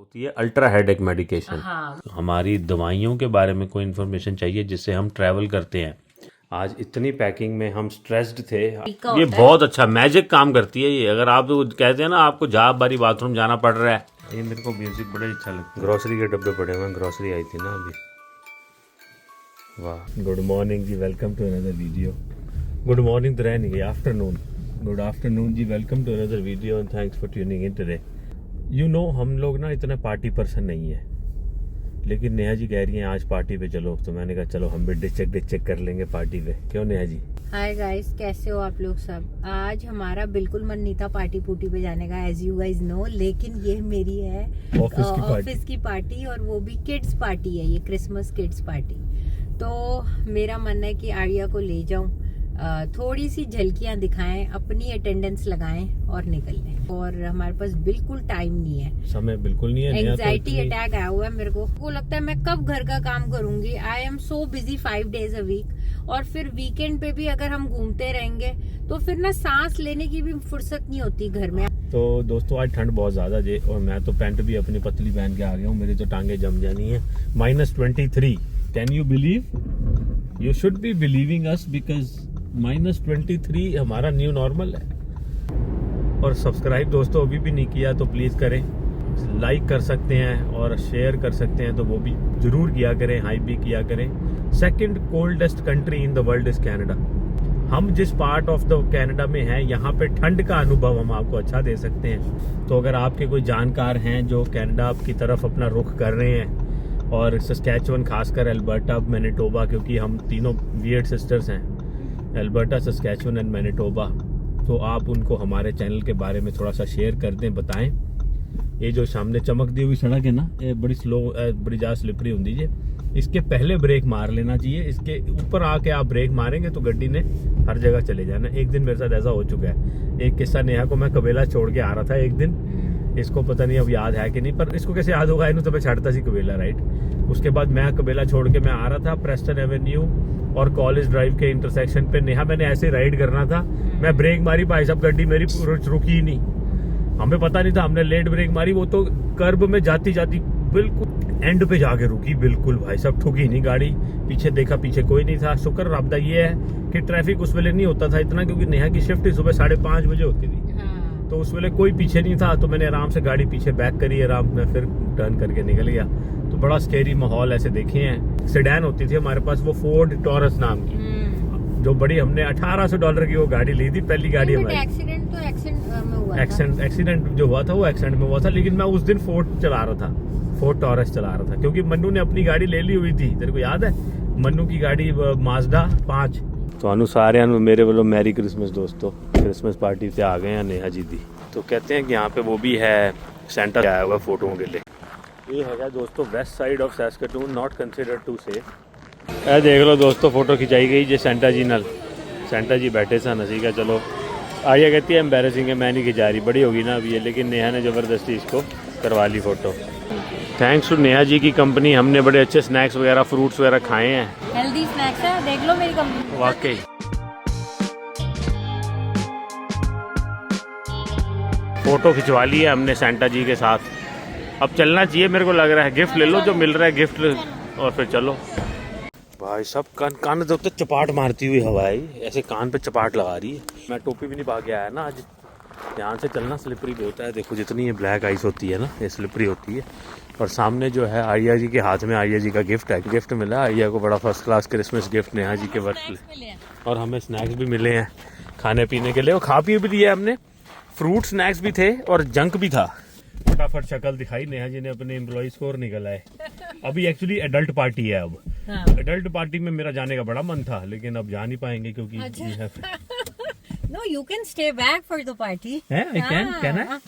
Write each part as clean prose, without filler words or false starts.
होती है ultra headache medication. हाँ। हमारी दवाइयों के बारे में कोई इन्फॉर्मेशन चाहिए जिससे हम ट्रैवल करते हैं। आज इतनी पैकिंग में हम स्ट्रेस्ड थे। ये बहुत अच्छा मैजिक काम करती है ये। अगर आप कहते हैं ना आपको जहाँ बारी बाथरूम जाना पड़ रहा है, ये मेरे को म्यूजिक बड़ा अच्छा लगता है। ग्रोसरी के डब्बे पड़े हुए हैं, ग्रोसरी आई थी ना अभी। वाह, गुड मॉर्निंग जी, welcome to another video. Good morning तो रह नहीं गई, आफ्टरनून। गुड आफ्टरनून जी, welcome to another video and thanks for tuning in today. You know हम लोग ना इतना पार्टी पर्सन नहीं है, लेकिन नेहा जी कह रही हैं आज पार्टी पे चलो, तो मैंने कहा चलो हम भी डिचेक कर लेंगे पार्टी पे। क्यों नेहा जी? हाय गाइस, कैसे हो आप लोग सब? आज हमारा बिल्कुल मन नहीं था पार्टी पुटी पे जाने का, एज यू गाइस नो, लेकिन ये मेरी है ऑफिस की पार्टी, और वो भी किड्स पार्टी है, ये क्रिसमस किड्स पार्टी। तो मेरा मन है कि आर्या को ले जाऊं, थोड़ी सी झलकियां दिखाएं, अपनी अटेंडेंस लगाएं और निकल लें। और हमारे पास बिल्कुल टाइम नहीं है, समय बिल्कुल नहीं है। एंजाइटी अटैक आया हुआ है मेरे को लगता है मैं कब घर का काम करूंगी। I am so busy 5 days a week, और फिर वीकेंड पे भी अगर हम घूमते रहेंगे तो फिर ना सांस लेने की भी फुर्सत नहीं होती घर में। तो दोस्तों आज ठंड बहुत ज्यादा जे, और मैं तो पैंट भी अपनी पतली पहन के आ गया हूँ, मेरी तो टांगे जम जानी है। -23, can you believe? You should be believing us because -23 हमारा न्यू नॉर्मल है। और सब्सक्राइब दोस्तों अभी भी नहीं किया तो प्लीज करें, लाइक कर सकते हैं और शेयर कर सकते हैं तो वो भी जरूर किया करें, हाइप भी किया करें। Second coldest country in the world is Canada. हम जिस पार्ट ऑफ द कनाडा में हैं यहाँ पे ठंड का अनुभव हम आपको अच्छा दे सकते हैं। तो अगर आपके कोई जानकार हैं जो कनाडा की तरफ अपना रुख कर रहे हैं, और सस्कैचुअन खासकर अल्बर्टा मैनिटोबा, क्योंकि हम तीनों वियर्ड सिस्टर्स हैं, अल्बर्टा, सस्कैचुअन एंड मैनिटोबा, तो आप उनको हमारे चैनल के बारे में थोड़ा सा शेयर कर दें, बताएं। ये जो सामने चमकती हुई सड़क है ना, ये बड़ी स्लो, बड़ी ज़्यादा स्लिपरी होती है, इसके पहले ब्रेक मार लेना चाहिए। इसके ऊपर आके आप ब्रेक मारेंगे तो गड्डी ने हर जगह चले जाना। एक दिन मेरे साथ ऐसा हो चुका है। एक किस्सा, नेहा को मैं कबेला छोड़ के आ रहा था एक दिन, इसको पता नहीं अब याद है कि नहीं, पर इसको कैसे याद होगा, इन्हों तो मैं छाड़ता सी कबेला, राइट। उसके बाद मैं कबेला छोड़ के मैं आ रहा था प्रेस्टन एवेन्यू और कॉलेज ड्राइव के इंटरसेक्शन पे। नेहा मैंने ऐसे राइड करना था, मैं ब्रेक मारी, भाई साहब गाड़ी मेरी रुकी ही नहीं। हमें पता नहीं था, हमने लेट ब्रेक मारी, वो तो कर्ब में जाती जाती बिल्कुल एंड पे जाके रुकी, बिल्कुल भाई साहब ठुकी नहीं गाड़ी। पीछे देखा, पीछे कोई नहीं था। शुक्र रब्दा ये है कि ट्रैफिक उस वेले नहीं होता था इतना, क्योंकि नेहा की शिफ्ट सुबह 5:30 बजे होती थी। तो उस वेले कोई पीछे नहीं था, तो मैंने आराम से गाड़ी पीछे बैक करी, आराम में फिर टर्न करके निकल गया। तो बड़ा स्केरी माहौल ऐसे देखे हैं। सेडान होती थी हमारे पास, वो फोर्ड टॉरस नाम की, जो बड़ी, हमने $1800 की वो गाड़ी ली थी, पहली गाड़ी हमारी। एक्सीडेंट में हुआ था। एक्सीडेंट जो हुआ था वो एक्सीडेंट में हुआ था, लेकिन मैं उस दिन फोर्ड चला रहा था, फोर्ड टॉरस चला रहा था, क्योंकि मन्नू ने अपनी गाड़ी ले ली हुई थी। तेरे को याद है मन्नू की गाड़ी माजडा 5। तो अनुसार मेरे वालों मैरी क्रिसमस दोस्तों। क्रिसमस पार्टी से आ गए हैं नेहा जी दी। तो कहते हैं कि यहाँ पे वो भी है, सेंटा आया हुआ फोटोओं के लिए। ये है दोस्तों west side of Saskatoon, not considered too safe. ए देख लो दोस्तों, फोटो खिंचाई गई जे सेंटा जी नाल। सेंटा जी बैठे सन, हंसी का। चलो आर्या कहती है एम्बेरसिंग है, मैं नहीं खिंचा रही, बड़ी होगी ना अभी ये, लेकिन नेहा ने ज़बरदस्ती इसको करवा ली photo. Thanks to Neha ji की कंपनी, हमने बड़े अच्छे स्नैक्स वगैरह, फ्रूट्स वगैरह खाए हैं। हेल्दी स्नैक्स है, देख लो मेरी कंपनी। वाकई फ़ोटो खिंचवा ली है हमने सेंटा जी के साथ। अब चलना चाहिए, मेरे को लग रहा है। गिफ्ट ले लो जो मिल रहा है गिफ्ट, और फिर चलो। भाई सब कान तो चपाट मारती हुई हवाई ऐसे कान पे चपाट लगा रही है। मैं टोपी भी नहीं पा के आया ना आज। ध्यान से चलना, स्लिपरी भी होता है। देखो जितनी ये ब्लैक आइस होती है ना, ये स्लिपरी होती है। और सामने जो है आर्या जी के हाथ में, आर्या जी का गिफ्ट है। गिफ्ट मिला आर्या को, बड़ा first class Christmas gift Neha ji के वर्क। और हमें स्नैक्स भी मिले हैं खाने पीने के लिए, और खा पी भी लिया हमने। फ्रूट स्नैक्स भी थे और जंक भी था। फटाफट शक्ल दिखाई नेहा जी ने, अपने एम्प्लॉय स्कोर निकला है। अभी एक्चुअली एडल्ट पार्टी है। अब एडल्ट पार्टी में मेरा जाने का बड़ा मन था, लेकिन अब जा नहीं पाएंगे क्योंकि no, you can stay back for the party. I can I?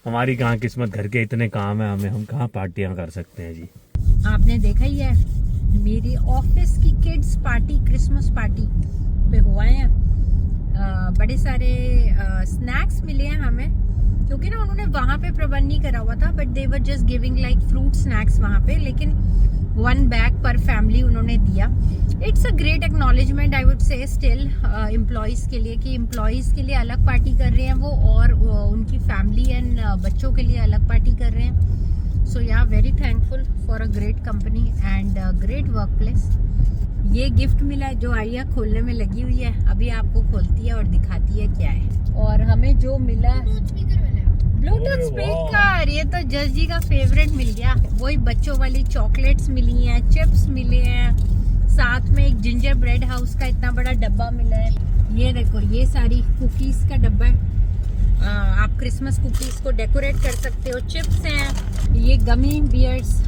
हमारी कहाँ किस्मत, घर के इतने काम है हमें, हम कहाँ पार्टियां कर सकते हैं जी। आपने देखा ही है, मेरी ऑफिस की किड्स पार्टी, क्रिसमस पार्टी पे हुआ है। बड़े सारे स्नैक्स मिले हैं हमें, क्योंकि ना उन्होंने वहाँ पे प्रबंध नहीं करा हुआ था, but they were just giving like fruit snacks वहाँ पे, लेकिन 1 बैग पर फैमिली उन्होंने दिया। It's a great acknowledgement I would say still employees के लिए, कि एम्प्लॉयज़ के लिए अलग पार्टी कर रहे हैं वो, और उनकी फैमिली एंड बच्चों के लिए अलग पार्टी कर रहे हैं। सो या very thankful for a great company and great work place. ये गिफ्ट मिला है जो आर्या खोलने में लगी हुई है, अभी आपको खोलती है और दिखाती है क्या है। और हमें जो मिला ब्लूटूथ स्पीकर, ये तो जज जी का फेवरेट मिल गया। वही बच्चों वाली चॉकलेट्स मिली हैं, चिप्स मिले हैं, साथ में एक जिंजर ब्रेड हाउस का इतना बड़ा डब्बा मिला है। ये देखो, ये सारी कुकीज का डब्बा है, आप क्रिसमस कुकीज को डेकोरेट कर सकते हो। चिप्स हैं, ये गमी बियर्स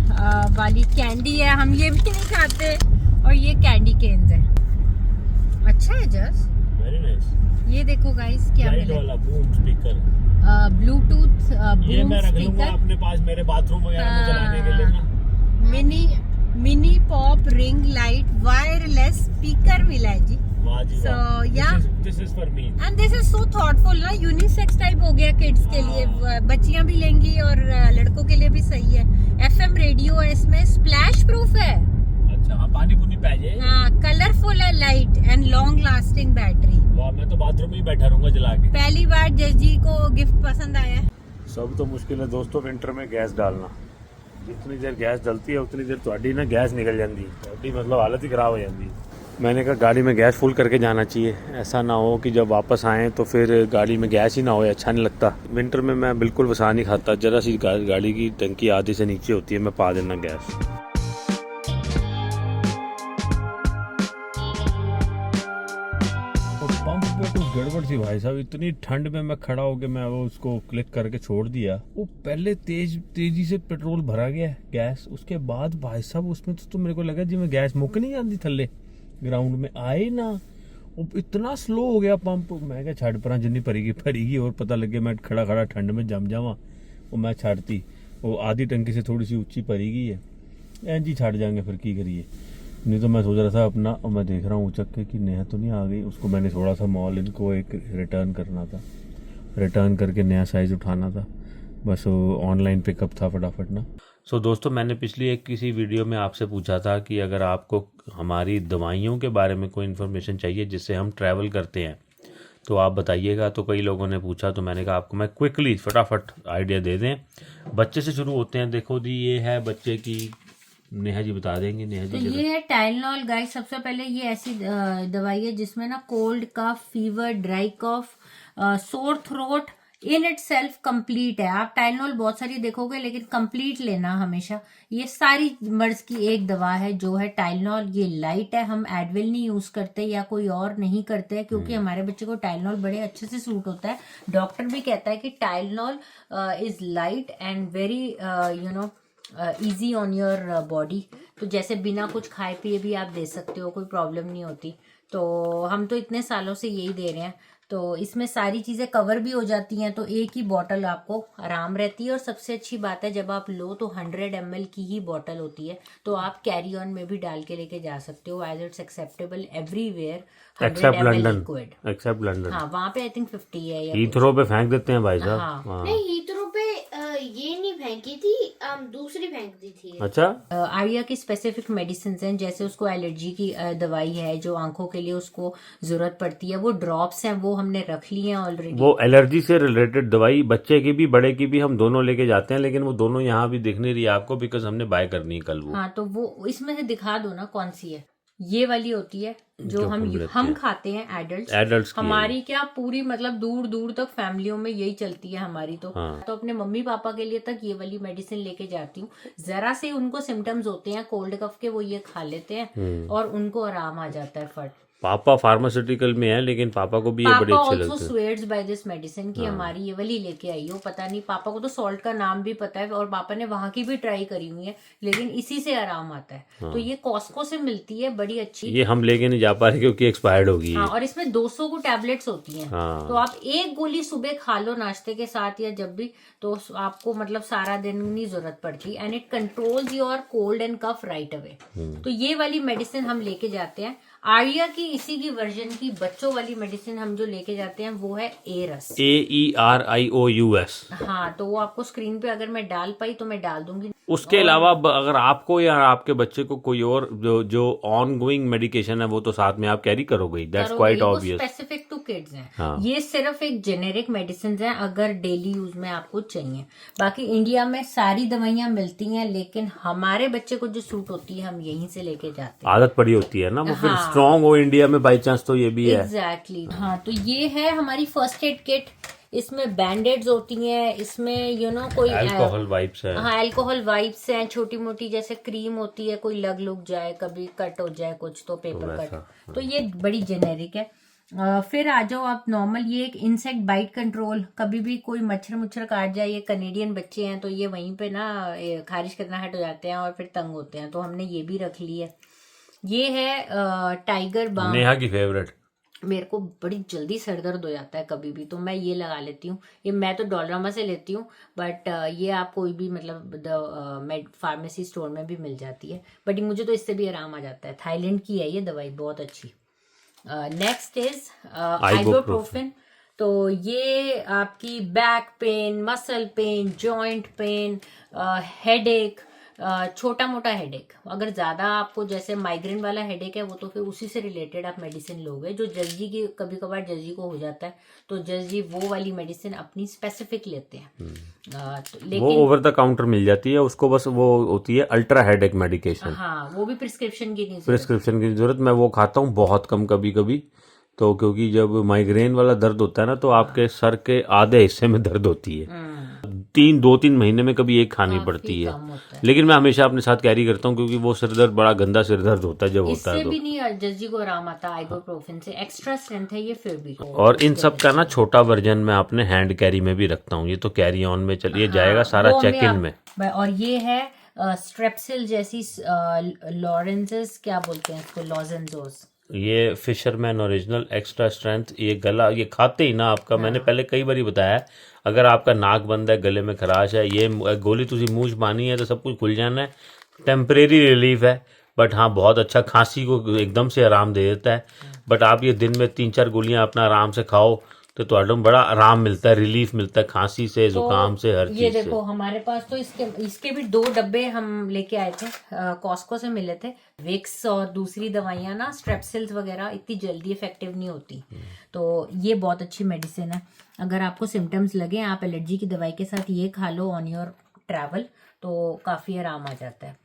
वाली कैंडी है, हम ये भी नहीं खाते, और ये कैंडी केन्स है। अच्छा है जस, वेरी नाइस। ये देखो गाइस क्या लाइट मिला, वाला बूम स्पीकर, ब्लूटूथ ये बूम मैं रख लूंगा स्पीकर, अपने पास मेरे बाथरूम वगैरह में चलाने के लिए ना। Mini pop ring light wireless speaker मिला है जी। वाह जी So, वाह। yeah. This is for me. And this is so thoughtful ना, यूनिसेक्स टाइप हो गया किड्स के लिए, बच्चियां भी लेंगी और लड़कों के लिए भी सही है। FM रेडियो है इसमें, स्प्लैश प्रूफ है, अच्छा हाँ, पानी पुनी पै जाए। हाँ, कलरफुल है, light and long lasting battery. वाह, मैं तो बाथरूम में ही बैठा रहूंगा जला के। पहली बार जज जी को गिफ्ट पसंद आया। सब तो मुश्किल है दोस्तों विंटर में गैस डालना। जितनी देर गैस डलती है उतनी देर ਤੁਹਾਡੀ ना गैस निकल जाती है, ਤੁਹਾਡੀ मतलब हालत ही खराब हो जाती है। मैंने कहा गाड़ी में गैस फुल करके जाना चाहिए, ऐसा ना हो कि जब वापस आएँ तो फिर गाड़ी में गैस ही ना हो, अच्छा नहीं लगता। विंटर में मैं बिल्कुल वसा नहीं खाता, जरा सी गाड़ी की टंकी आधे से नीचे होती है, मैं पा देना गैस। पंप पे कुछ गड़बड़ थी भाई साहब, इतनी ठंड में मैं खड़ा होके मैं वो उसको क्लिक करके छोड़ दिया, वो पहले तेजी से पेट्रोल भरा गया गैस, उसके बाद भाई साहब उसमें तो मेरे को लगा जी मैं गैस मुक नहीं जाती थल्ले ग्राउंड में आए ना, वो इतना स्लो हो गया पंप। मैं क्या छड़ पर जिन्नी भरीगी और पता लगे मैं खड़ा ठंड में जम जावा, वो मैं छाड़ती, वो आधी टंकी से थोड़ी सी ऊंची भरीगी है, एंजी छड़ जाएंगे फिर की करिए। नहीं तो मैं सोच रहा था अपना, और मैं देख रहा हूँ उचक के कि नेहा तो नहीं आ गई, उसको मैंने थोड़ा सा मॉल इनको एक रिटर्न करना था, रिटर्न करके नया साइज़ उठाना था, बस वो ऑनलाइन पिकअप था फटाफट ना। सो दोस्तों, मैंने पिछली एक किसी वीडियो में आपसे पूछा था कि अगर आपको हमारी दवाइयों के बारे में कोई इन्फॉर्मेशन चाहिए जिससे हम ट्रैवल करते हैं तो आप बताइएगा। तो कई लोगों ने पूछा, तो मैंने कहा आपको मैं क्विकली फटाफट आइडिया दे दें। बच्चे से शुरू होते हैं। देखो जी, ये है बच्चे की, नेहा जी बता देंगे। नेहा जी, तो ये है टाइलनॉल गाइस। सबसे पहले ये ऐसी दवाई है जिसमें ना cold cough, fever, dry cough, sore throat in itself complete है। आप टाइलनॉल बहुत सारी देखोगे लेकिन कंप्लीट लेना हमेशा। ये सारी मर्ज की एक दवा है जो है टाइलनॉल। ये लाइट है, हम एडविल नहीं यूज करते या कोई और नहीं करते हैं क्योंकि हमारे बच्चे को टाइलनॉल बड़े अच्छे से सूट होता है। डॉक्टर भी कहता है कि Tylenol is light and very easy on your body. तो जैसे बिना कुछ खाए पिए भी आप दे सकते हो, कोई प्रॉब्लम नहीं होती। तो हम तो इतने सालों से यही दे रहे हैं, तो इसमें सारी चीज़ें कवर भी हो जाती हैं। तो एक ही बॉटल आपको आराम रहती है। और सबसे अच्छी बात है, जब आप लो तो 100 ml की ही बॉटल होती है, तो आप कैरी ऑन में भी डाल के लेके जा सकते हो, as it's acceptable everywhere. Except London, except London. हाँ, वहाँ पे आई थिंक 50 है या हीथ्रो पे फेंक देते हैं भाई साहब। हाँ। नहीं, हीथ्रो पे ये नहीं फेंकी थी, दूसरी फेंक दी थी। अच्छा, आर्या की स्पेसिफिक मेडिसिन हैं, जैसे उसको एलर्जी की दवाई है जो आंखों के लिए उसको जरूरत पड़ती है, वो ड्रॉप्स हैं, वो हमने रख ली हैं ऑलरेडी। वो एलर्जी से रिलेटेड दवाई बच्चे की भी बड़े की भी हम दोनों लेके जाते हैं, लेकिन वो दोनों यहाँ भी दिख नहीं रही है आपको, बिकॉज हमने बाय करनी है कल वो। हाँ, तो वो इसमें से दिखा दो ना कौन सी है। ये वाली होती है जो हम खाते हैं एडल्ट्स। हमारी क्या पूरी मतलब दूर दूर तक फैमिलियों में यही चलती है हमारी। तो हाँ। तो अपने मम्मी पापा के लिए तक ये वाली मेडिसिन लेके जाती हूँ। जरा से उनको सिम्टम्स होते हैं कोल्ड कफ के, वो ये खा लेते हैं और उनको आराम आ जाता है फट। पापा फार्मास्यूटिकल में है, लेकिन पापा को भी ये बड़े अच्छे लगते हैं। स्वेयर्स बाय दिस मेडिसिन की हमारी ये वाली लेके आई हो। पता नहीं, पापा को तो सॉल्ट का नाम भी पता है और पापा ने वहां की भी ट्राई करी हुई है, लेकिन इसी से आराम आता है। तो ये कॉस्को से मिलती है, बड़ी अच्छी। ये हम लेके नहीं जा पा रहे क्योंकि एक्सपायर्ड होगी। हाँ, और इसमें 200 को टैबलेट्स होती हैं। तो आप एक गोली सुबह खा लो नाश्ते के साथ या जब भी, तो आपको मतलब सारा दिन नहीं जरूरत पड़ती। And it controls your cold and cough right away. तो ये वाली मेडिसिन हम लेके जाते हैं। आर्या की इसी की वर्जन की बच्चों वाली मेडिसिन हम जो लेके जाते हैं वो है एरस, AERIOUS। हाँ, तो वो आपको स्क्रीन पे अगर मैं डाल पाई तो मैं डाल दूंगी। उसके अलावा अगर आपको या आपके बच्चे को कोई और जो ऑन गोइंग मेडिकेशन है वो तो साथ में आप कैरी करोगे, that's quite obvious. Specific to kids हैं। हाँ। ये सिर्फ एक जेनेरिक मेडिसिन हैं अगर डेली यूज में आपको चाहिए। बाकी इंडिया में सारी दवाइयां मिलती हैं, लेकिन हमारे बच्चे को जो सूट होती है हम यहीं से लेके जाते हैं। आदत पड़ी होती है ना वो, फिर हाँ। स्ट्रांग हो इंडिया में बाई चांस, तो ये भी है। एग्जैक्टली हाँ, तो ये है हमारी फर्स्ट एड किट। इसमें बैंडेड्स होती हैं, इसमें कोई अल्कोहल वाइप्स है। हाँ, अल्कोहल वाइप्स हैं, छोटी मोटी जैसे क्रीम होती है, कोई लग जाए, कभी कट हो जाए कुछ तो पेपर कट, तो ये बड़ी जेनेरिक है। फिर आ जाओ आप नॉर्मल, ये एक इंसेक्ट बाइट कंट्रोल, कभी भी कोई मच्छर मुच्छर काट जाए, ये कनेडियन बच्चे हैं तो ये वहीं पे ना खारिश करना हट हो जाते हैं और फिर तंग होते हैं, तो हमने ये भी रख ली है। ये है टाइगर बाम, नेहा की फेवरेट। मेरे को बड़ी जल्दी सर दर्द हो जाता है कभी भी, तो मैं ये लगा लेती हूँ। ये मैं तो डॉलरामा से लेती हूँ, बट ये आप कोई भी मतलब फार्मेसी स्टोर में भी मिल जाती है, बट मुझे तो इससे भी आराम आ जाता है। थाईलैंड की है ये दवाई, बहुत अच्छी। Next is ibuprofen. तो ये आपकी back pain, muscle pain, joint pain, headache, छोटा मोटा हेडेक, अगर ज्यादा आपको जैसे माइग्रेन वाला हेडेक है वो तो फिर उसी से रिलेटेड आप मेडिसिन लोगे। जो जज जी की कभी कभार जज जी को हो जाता है तो जज जी वो वाली मेडिसिन अपनी स्पेसिफिक लेते हैं। लेकिन वो ओवर द काउंटर मिल जाती है उसको, बस वो होती है अल्ट्रा हेडेक मेडिकेशन। हाँ, वो भी प्रिस्क्रिप्शन की नहीं, प्रिस्क्रिप्शन की जरूरत। मैं वो खाता हूँ बहुत कम कभी कभी, तो क्योंकि जब माइग्रेन वाला दर्द होता है ना तो आपके सर के आधे हिस्से में दर्द होती है, 2-3 महीने में कभी एक खानी पड़ती है। लेकिन मैं हमेशा अपने साथ कैरी करता हूँ क्योंकि वो सिर दर्द बड़ा गंदा सिर दर्द होता है जब होता है इससे तो। भी नहीं जजी को आराम आता आइबुप्रोफेन से, एक्स्ट्रा स्ट्रेंथ है ये फिर भी। और इन सब का ना छोटा वर्जन मैं अपने हैंड कैरी में भी रखता हूँ, ये तो कैरी ऑन में चलिए जाएगा सारा चेक इन में। और ये है स्ट्रेप्सिल जैसी लॉरेंसेस, क्या बोलते हैं इसको, लॉजेंजोस। ये फिशरमैन ओरिजिनल एक्स्ट्रा स्ट्रेंथ, ये गला, ये खाते ही ना आपका, मैंने पहले कई बार बताया है, अगर आपका नाक बंद है, गले में खराश है, ये गोली तुझी मूंछ बानी है तो सब कुछ खुल जाना है। टेम्परेरी रिलीफ है, बट हाँ बहुत अच्छा, खांसी को एकदम से आराम दे देता है। बट आप ये दिन में 3-4 गोलियां अपना आराम से खाओ तो तुम्हारा बड़ा आराम मिलता है, रिलीफ मिलता है खांसी से, जुकाम से, हर चीज से। ये देखो हमारे पास तो इसके भी 2 डब्बे हम लेके आए थे, कॉस्को से मिले थे। विक्स और दूसरी दवाइयां ना, स्ट्रेप्सिल्स वगैरह इतनी जल्दी इफेक्टिव नहीं होती, तो ये बहुत अच्छी मेडिसिन है। अगर आपको सिम्टम्स लगे, आप एलर्जी की दवाई के साथ ये खा लो ऑन योर ट्रैवल, तो काफी आराम आ जाता है।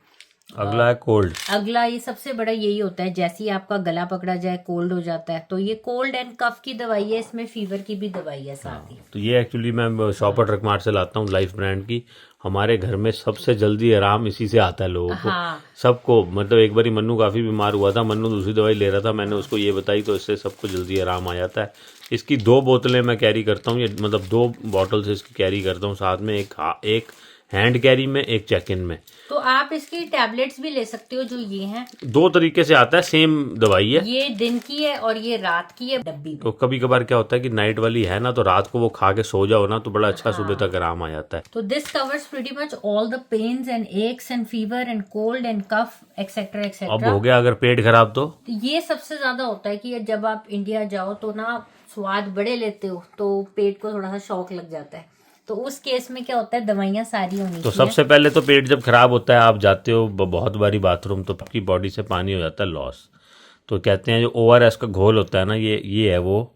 अगला है कोल्ड। अगला ये सबसे बड़ा यही होता है, जैसे ही आपका गला पकड़ा जाए, कोल्ड हो जाता है, तो ये कोल्ड एंड कफ की दवाई है, इसमें फीवर की भी दवाई है साथ ही। तो ये एक्चुअली मैं शॉपर ट्रक मार्ट से लाता हूँ, लाइफ ब्रांड की। हमारे घर में सबसे जल्दी आराम इसी से आता है लोगों को। हाँ। सबको, मतलब एक बारी मन्नू काफी बीमार हुआ था, मन्नू दूसरी दवाई ले रहा था, मैंने उसको ये बताई तो इससे सबको जल्दी आराम आ जाता है। इसकी 2 बोतलें मैं कैरी करता हूँ, ये मतलब 2 बॉटल से इसकी कैरी करता हूँ साथ में, एक हैंड कैरी में, एक चेक इन में। तो आप इसकी टैबलेट्स भी ले सकते हो, जो ये हैं 2 तरीके से आता है, सेम दवाई है। ये दिन की है और ये रात की है डब्बी। तो कभी कभार क्या होता है कि नाइट वाली है ना, तो रात को वो खा के सो जाओ ना तो बड़ा अच्छा सुबह तक आराम आ जाता है। तो this covers pretty much all the pains and aches and fever and cold and cough etcetera अब एक्सेट्रा। हो गया अगर पेट खराब तो ये सबसे ज्यादा होता है कि जब आप इंडिया जाओ तो ना स्वाद बड़े लेते हो तो पेट को थोड़ा सा शौक लग जाता है, तो उस केस में क्या होता है, दवाइयां सारी होनी चाहिए। तो सबसे पहले तो पेट जब खराब होता है, आप जाते हो बहुत बारी बाथरूम, तो आपकी बॉडी से पानी हो जाता है लॉस। तो कहते हैं जो ORS का घोल होता है ना, ये है वो,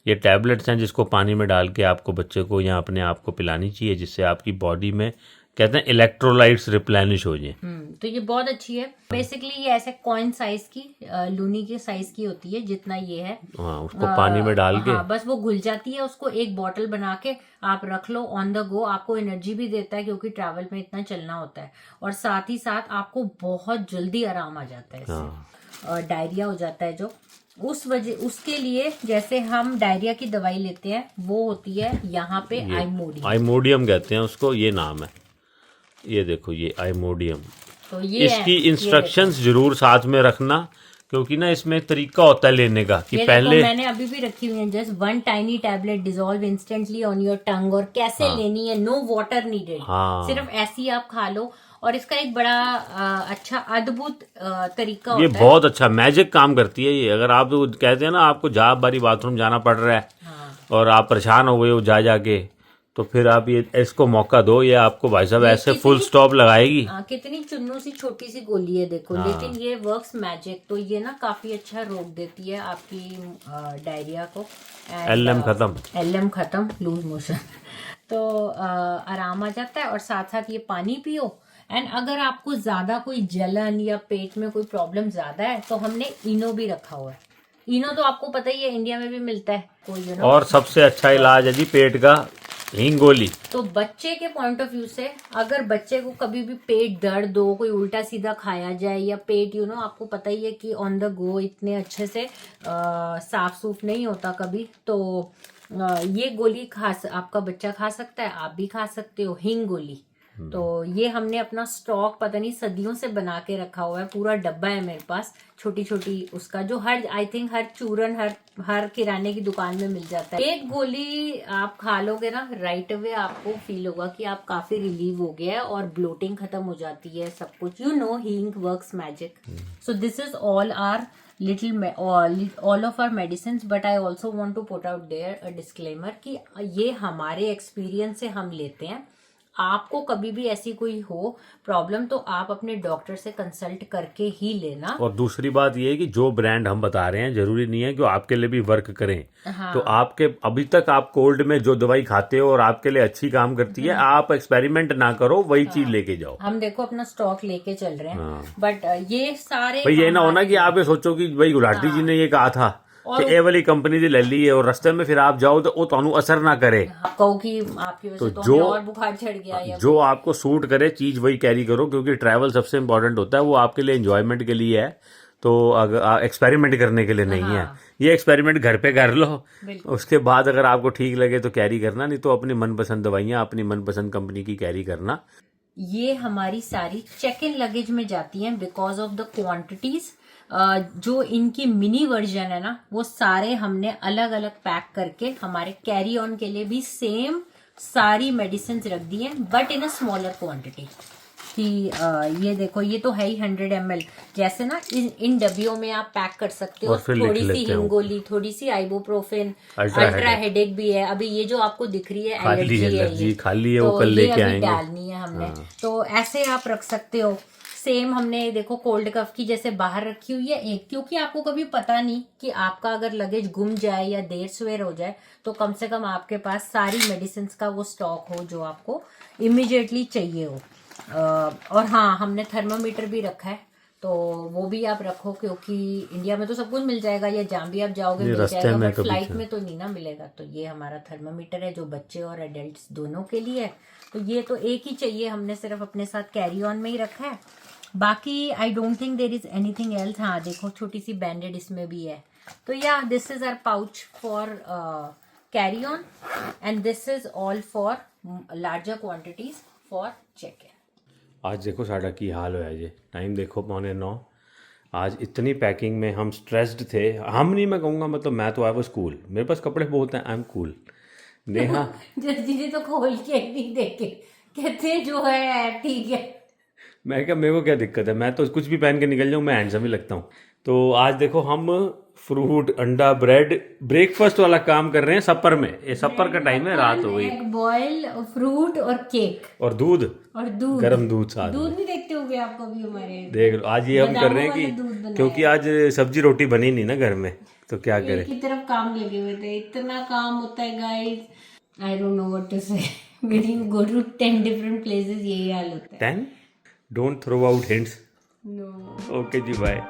ये टैबलेट्स हैं जिसको पानी में डाल के आपको बच्चे को या अपने आप को पिलानी चाहिए, जिससे आपकी बॉडी में कहते हैं इलेक्ट्रोलाइट्स रिप्लेनिश हो जाए। तो ये बहुत अच्छी है। बेसिकली ये ऐसे कॉइन साइज की, लूनी के साइज की होती है जितना ये है। हाँ, उसको पानी में डाल के, हाँ, बस वो घुल जाती है, उसको एक बॉटल बना के आप रख लो ऑन द गो। आपको एनर्जी भी देता है क्योंकि ट्रैवल में इतना चलना होता है, और साथ ही साथ आपको बहुत जल्दी आराम आ जाता है इससे। और डायरिया हो जाता है जो, उसके लिए जैसे हम डायरिया की दवाई लेते हैं, वो होती है यहाँ पे आइमोडियम कहते हैं उसको, ये नाम है। ये देखो, ये आइमोडियम। तो ये इसकी इंस्ट्रक्शंस जरूर साथ में रखना, क्योंकि ना इसमें तरीका होता है लेने का कि ये पहले मैंने अभी भी रखी हुई है, just 1 tiny tablet dissolve instantly on your tongue, और कैसे लेनी है, नो वाटर नीडेड, सिर्फ ऐसी ही आप खा लो। और इसका एक बड़ा अच्छा अद्भुत तरीका होता है, ये बहुत अच्छा मैजिक काम करती है ये। अगर आप तो कहते हैं ना आपको बारी बाथरूम जाना पड़ रहा है और आप परेशान हो गए हो जा जाके, तो फिर आप ये इसको मौका दो, ये आपको भाई साहब ये ऐसे कितनी- फुल स्टॉप लगाएगी। कितनी चुन्नू सी छोटी सी गोली है देखो। हाँ। लेकिन ये वर्क्स मैजिक, तो ये ना काफी अच्छा रोक देती है आपकी डायरिया को। LM खत्म। LM खत्म, लूज मोशन तो आराम आ जाता है। और साथ साथ ये पानी पियो। एंड अगर आपको ज्यादा कोई जलन या पेट में कोई प्रॉब्लम ज्यादा है तो हमने इनो भी रखा हुआ है। इनो तो आपको पता ही है, इंडिया में भी मिलता है कोई और सबसे अच्छा इलाज है जी पेट का, हींग गोली। तो बच्चे के पॉइंट ऑफ व्यू से अगर बच्चे को कभी भी पेट दर्द हो, कोई उल्टा सीधा खाया जाए या पेट आपको पता ही है कि ऑन द गो इतने अच्छे से साफ सूफ नहीं होता कभी, तो ये गोली आपका बच्चा खा सकता है, आप भी खा सकते हो, हींग गोली। तो ये हमने अपना स्टॉक पता नहीं सदियों से बना के रखा हुआ है, पूरा डब्बा है मेरे पास छोटी छोटी उसका, जो हर आई थिंक हर चूरन हर किराने की दुकान में मिल जाता है। एक गोली आप खा लोगे ना, राइट अवे आपको फील होगा कि आप काफी रिलीव हो गया है और ब्लोटिंग खत्म हो जाती है, सब कुछ। Hing works magic. So this is all our all of our medicines, but I also want to put out there a disclaimer कि ये हमारे एक्सपीरियंस से हम लेते हैं। आपको कभी भी ऐसी कोई हो प्रॉब्लम तो आप अपने डॉक्टर से कंसल्ट करके ही लेना। और दूसरी बात ये है कि जो ब्रांड हम बता रहे हैं जरूरी नहीं है कि वो आपके लिए भी वर्क करें। हाँ। तो आपके अभी तक आप कोल्ड में जो दवाई खाते हो और आपके लिए अच्छी काम करती है, आप एक्सपेरिमेंट ना करो, वही चीज लेके जाओ। हम देखो अपना स्टॉक लेके चल रहे हैं। हाँ। बट ये सारे भाई ये ना होना कि आप ये सोचो कि भाई गुलाटी जी ने ये कहा था कि ए वाली कंपनी ने ले ली है और रास्ते में फिर आप जाओ तो वो ਤੁਹਾਨੂੰ असर ना करे। कहो कि आपकी वजह से तो हमें और बुखार चढ़ गया या जो आपको सूट करे चीज वही कैरी करो, क्योंकि ट्रैवल सबसे इम्पोर्टेंट होता है, वो आपके लिए एंजॉयमेंट के लिए है, तो अगर एक्सपेरिमेंट करने के लिए नहीं है। ये एक्सपेरिमेंट घर पे कर लो, उसके बाद अगर आपको ठीक लगे तो कैरी करना, नहीं तो अपनी मनपसंद दवाइयाँ अपनी मनपसंद कंपनी की कैरी करना। ये हमारी सारी चेक इन लगेज में जाती हैं बिकॉज ऑफ द क्वांटिटीज। जो इनकी मिनी वर्जन है ना, वो सारे हमने अलग अलग पैक करके हमारे कैरी ऑन के लिए भी सेम सारी मेडिसिन रख दी हैं, but in a smaller quantity. कि ये देखो, ये तो है ही 100 ml, जैसे ना इन डब्बियों में आप पैक कर सकते हो। थोड़ी सी हिंगोली, थोड़ी सी आइबोप्रोफेन, अल्ट्रा हेडेक भी है। अभी ये जो आपको दिख रही है एलर्जी है, खाली है, वो कल लेके आएंगे, डालनी है हमने। तो ऐसे आप रख सकते हो। सेम हमने देखो कोल्ड कफ की जैसे बाहर रखी हुई है एक, क्योंकि आपको कभी पता नहीं कि आपका अगर लगेज गुम जाए या देर सवेर हो जाए, तो कम से कम आपके पास सारी मेडिसिन का वो स्टॉक हो जो आपको इमिडिएटली चाहिए हो। और हाँ, हमने थर्मामीटर भी रखा है, तो वो भी आप रखो, क्योंकि इंडिया में तो सब कुछ मिल जाएगा या जहाँ भी आप जाओगे मिल जाएगा, बट फ्लाइट में तो नहीं ना मिलेगा। तो ये हमारा थर्मामीटर है जो बच्चे और एडल्ट्स दोनों के लिए है। तो ये तो एक ही चाहिए, हमने सिर्फ अपने साथ कैरी ऑन में ही रखा है। बाकी I don't think there is anything else. हाँ देखो, छोटी सी बैंडेड इसमें भी है। तो या this is our pouch for carry on, and this is all for larger quantities for check in. आज देखो साड़ा की हाल होया जे, टाइम देखो 8:45। आज इतनी पैकिंग में हम स्ट्रेस्ड थे। हम नहीं, मैं कहूँगा, मतलब मैं तो आया वो स्कूल, मेरे पास कपड़े बहुत हैं, आई एम कूल। नेहा जल्दी जी तो खोल के नहीं देखे, कहते हैं जो है ठीक है। मैं क्या, मेरे को क्या दिक्कत है, मैं तो कुछ भी पहन के निकल जाऊँ, मैं हैंडसम ही लगता हूँ। तो आज देखो हम फ्रूट, अंडा, ब्रेड, ब्रेकफास्ट वाला काम कर रहे हैं सपर में। ये सपर का टाइम है, रात हो गई। एग बॉयल, फ्रूट और केक और दूध, गर्म दूध साथ। दूध नहीं देखते होगे आप कभी हमारे, देख लो आज ये हम कर रहे हैं कि क्योंकि आज सब्जी रोटी बनी नहीं ना घर में, तो क्या करें। की तरफ काम लगे हुए थे, इतना काम होता है guys, I don't know what to say. When you go to 10 different places यही हाल होता है। 10 don't throw out hints. No. Okay जी, बाय।